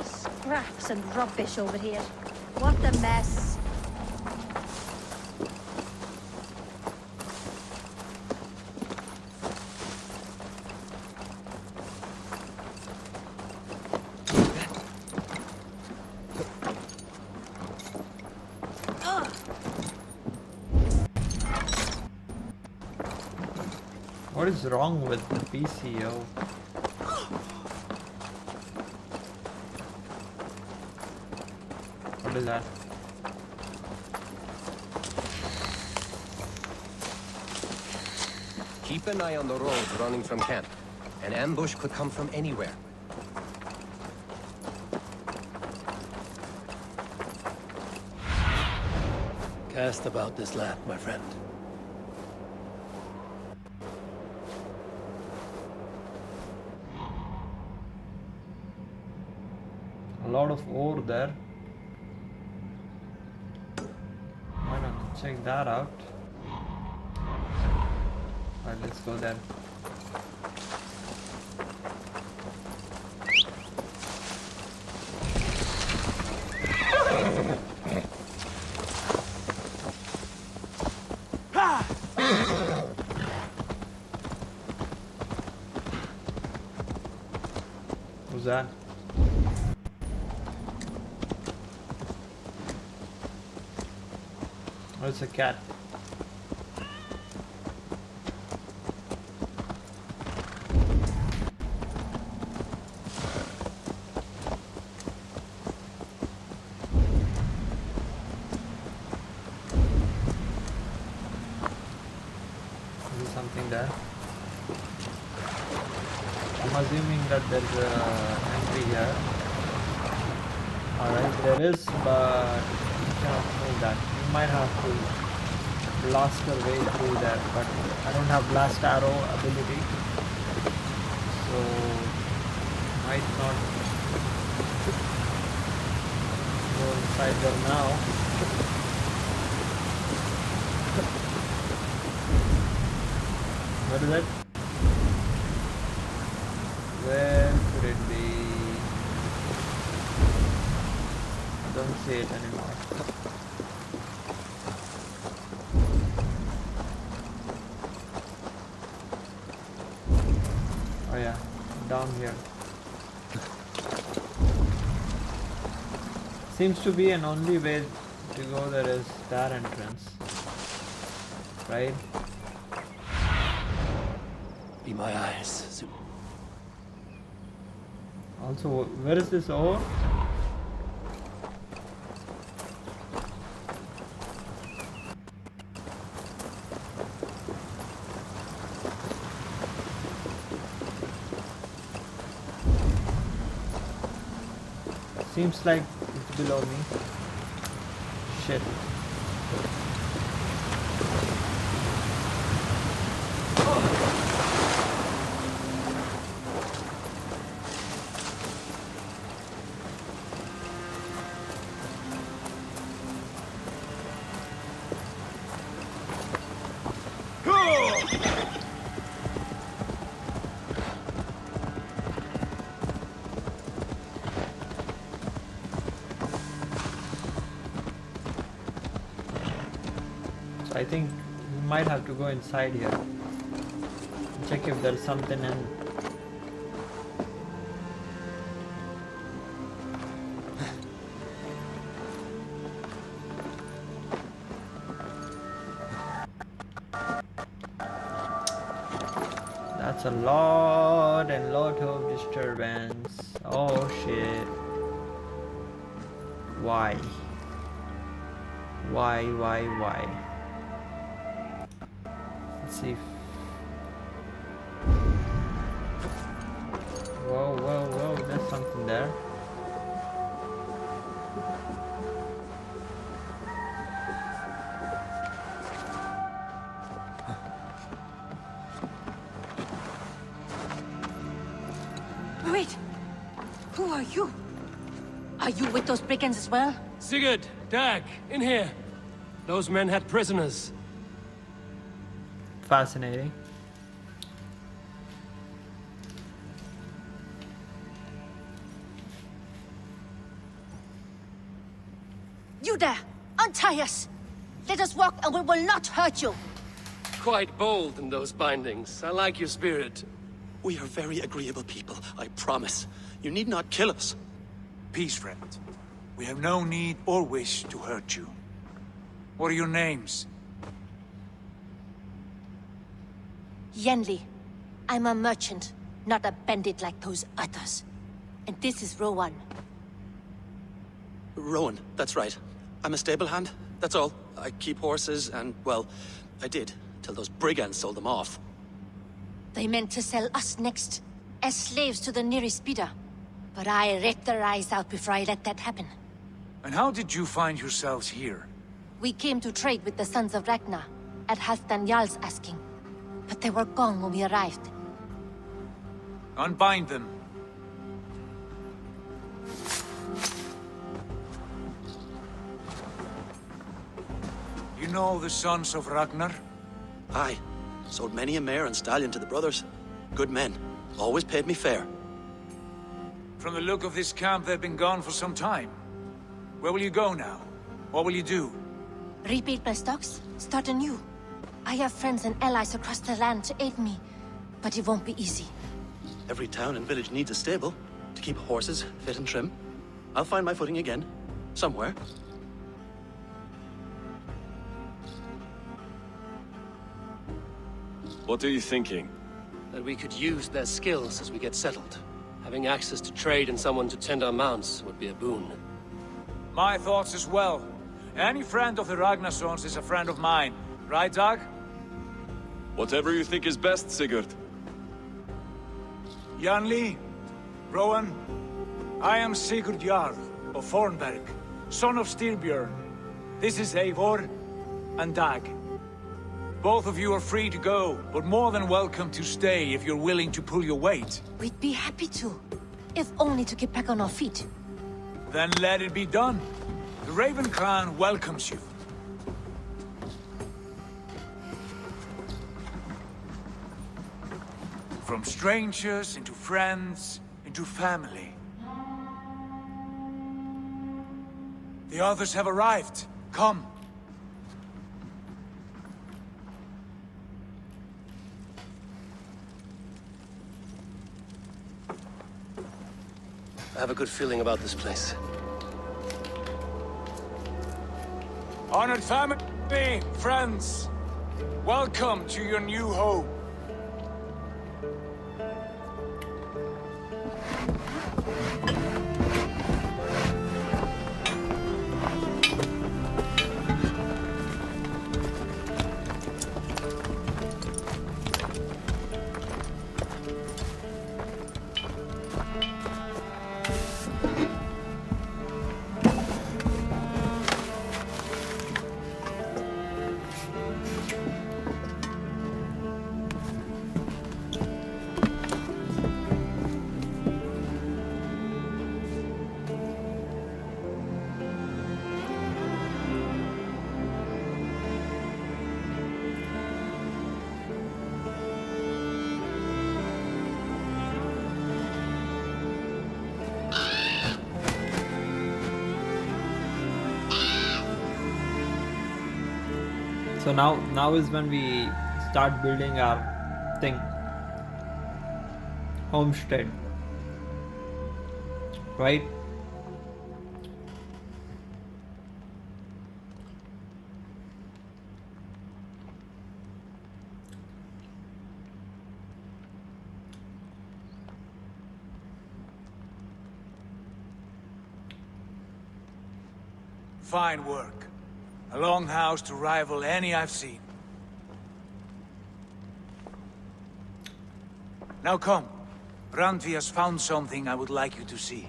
Scraps and rubbish over here. What a mess. What is wrong with the PCO? What is that? Keep an eye on the road running from camp. An ambush could come from anywhere. Cast about this land, my friend. A lot of ore there. Why not check that out? Alright, let's go there. Who's that? Oh, it's a cat. Is there something there? I'm assuming that there's a entry here. Alright, there is, but you cannot move that. You might have to blast your way through there, but I don't have blast arrow ability, so might not go inside there now. What is it? Where could it be? I don't see it anymore. Oh yeah, down here. Seems to be an only way to go there is that entrance. Right? Be my eyes. Also, where is this ore? Seems like it's below me. Shit. I think we might have to go inside here. Check if there's something in. That's a lot and lot of disturbance. Oh shit. Why? Why? Let's see. Whoa, there's something there. Wait! Who are you? Are you with those brigands as well? Sigurd, Dag, in here. Those men had prisoners. Fascinating. You there! Untie us! Let us walk and we will not hurt you! Quite bold in those bindings. I like your spirit. We are very agreeable people, I promise. You need not kill us. Peace, friend. We have no need or wish to hurt you. What are your names? Yenli. I'm a merchant, not a bandit like those others. And this is Rowan. Rowan, that's right. I'm a stable hand, that's all. I keep horses and, well, I did, till those brigands sold them off. They meant to sell us next, as slaves to the nearest speeder. But I ripped their eyes out before I let that happen. And how did you find yourselves here? We came to trade with the Sons of Ragnar, at Halfdan Jarl's asking. But they were gone when we arrived. Unbind them. You know the Sons of Ragnar? Aye. Sold many a mare and stallion to the brothers. Good men. Always paid me fair. From the look of this camp, they've been gone for some time. Where will you go now? What will you do? Rebuild my stocks, start anew. I have friends and allies across the land to aid me, but it won't be easy. Every town and village needs a stable to keep horses fit and trim. I'll find my footing again. Somewhere. What are you thinking? That we could use their skills as we get settled. Having access to trade and someone to tend our mounts would be a boon. My thoughts as well. Any friend of the Ragnarsons is a friend of mine. Right, Dag? Whatever you think is best, Sigurd. Janli, Rowan, I am Sigurd Jarl of Fornberg, son of Styrbjörn. This is Eivor and Dag. Both of you are free to go, but more than welcome to stay if you're willing to pull your weight. We'd be happy to, if only to get back on our feet. Then let it be done. The Raven Clan welcomes you. From strangers into friends, into family. The others have arrived. Come. I have a good feeling about this place. Honored family, friends, welcome to your new home. So now is when we start building our thing. Homestead. Right? Fine work. A longhouse to rival any I've seen. Now come. Randvi has found something I would like you to see.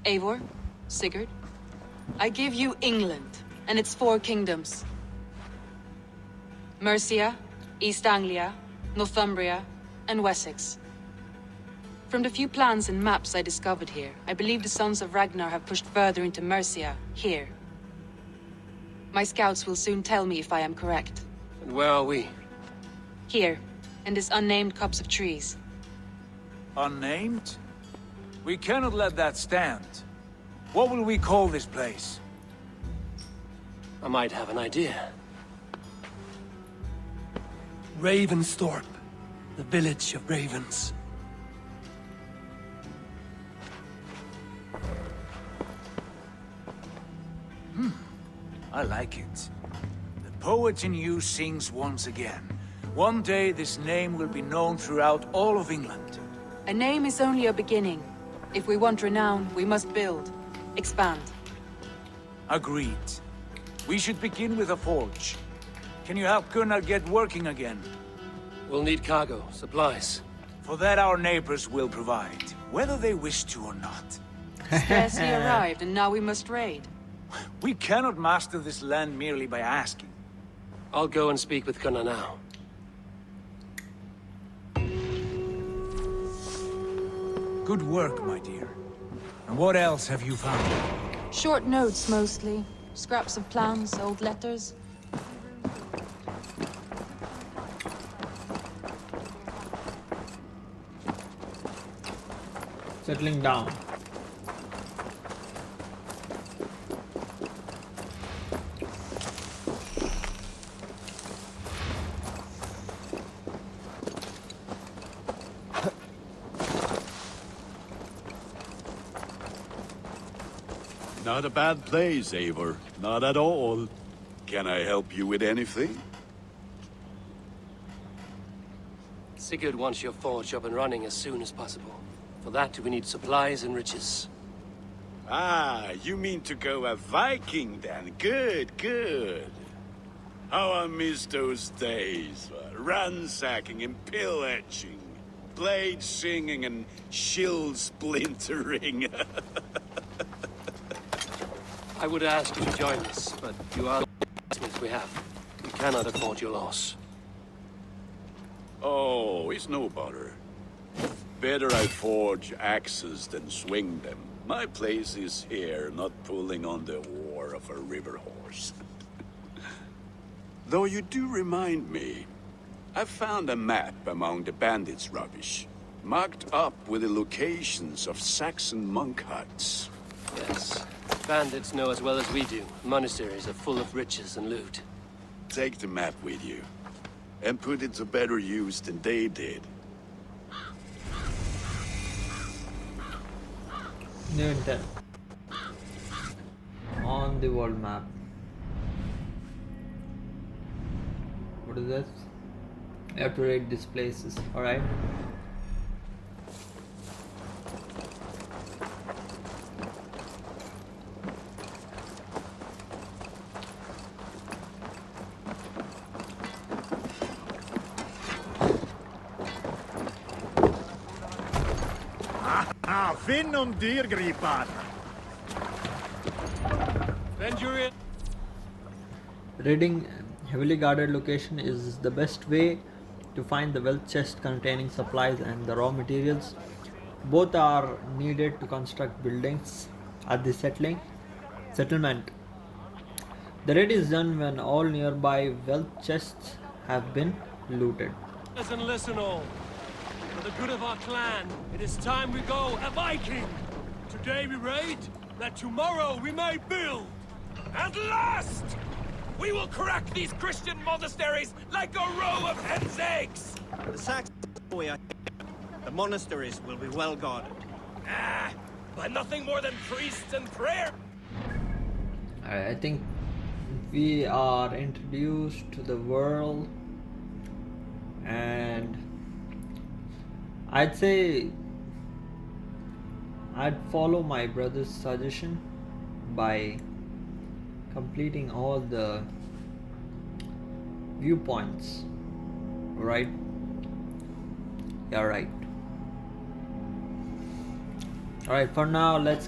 Eivor, Sigurd, I give you England and its 4 kingdoms. Mercia, East Anglia, Northumbria, and Wessex. From the few plans and maps I discovered here, I believe the Sons of Ragnar have pushed further into Mercia, here. My scouts will soon tell me if I am correct. And where are we? Here, in this unnamed copse of trees. Unnamed? We cannot let that stand. What will we call this place? I might have an idea. Ravensthorpe, the village of ravens. I like it. The poet in you sings once again. One day this name will be known throughout all of England. A name is only a beginning. If we want renown, we must build. Expand. Agreed. We should begin with a forge. Can you help Gunnar get working again? We'll need cargo, supplies. For that our neighbors will provide, whether they wish to or not. Scarcely arrived, and now we must raid. We cannot master this land merely by asking. I'll go and speak with Gunnar now. Good work, my dear. And what else have you found? Short notes, mostly. Scraps of plans, old letters. Settling down. Not a bad place, Eivor. Not at all. Can I help you with anything? Sigurd wants your forge up and running as soon as possible. For that, we need supplies and riches. Ah, you mean to go a Viking then? Good, good. How I miss those days. Ransacking and pillaging. Blade singing and shield splintering. I would ask you to join us, but you are the business we have. We cannot afford your loss. Oh, it's no bother. Better I forge axes than swing them. My place is here, not pulling on the oar of a river horse. Though you do remind me, I found a map among the bandits' rubbish, marked up with the locations of Saxon monk huts. Yes. Bandits know as well as we do. Monasteries are full of riches and loot. Take the map with you, and put it to better use than they did. New intel. On the world map. What is this? You have to rate these places, alright? Finnum dyrgripan. Venturing. Raiding heavily guarded location is the best way to find the wealth chest containing supplies and the raw materials. Both are needed to construct buildings at the settlement. The raid is done when all nearby wealth chests have been looted. Listen, listen all. For the good of our clan, it is time we go a Viking. Today we raid, that tomorrow we may build. At last! We will crack these Christian monasteries like a row of hen's eggs! The Saxons, the monasteries will be well guarded. Ah, by nothing more than priests and prayer. I think we are introduced to the world, and I'd say I'd follow my brother's suggestion by completing all the viewpoints. Right? Yeah, right. Alright, for now let's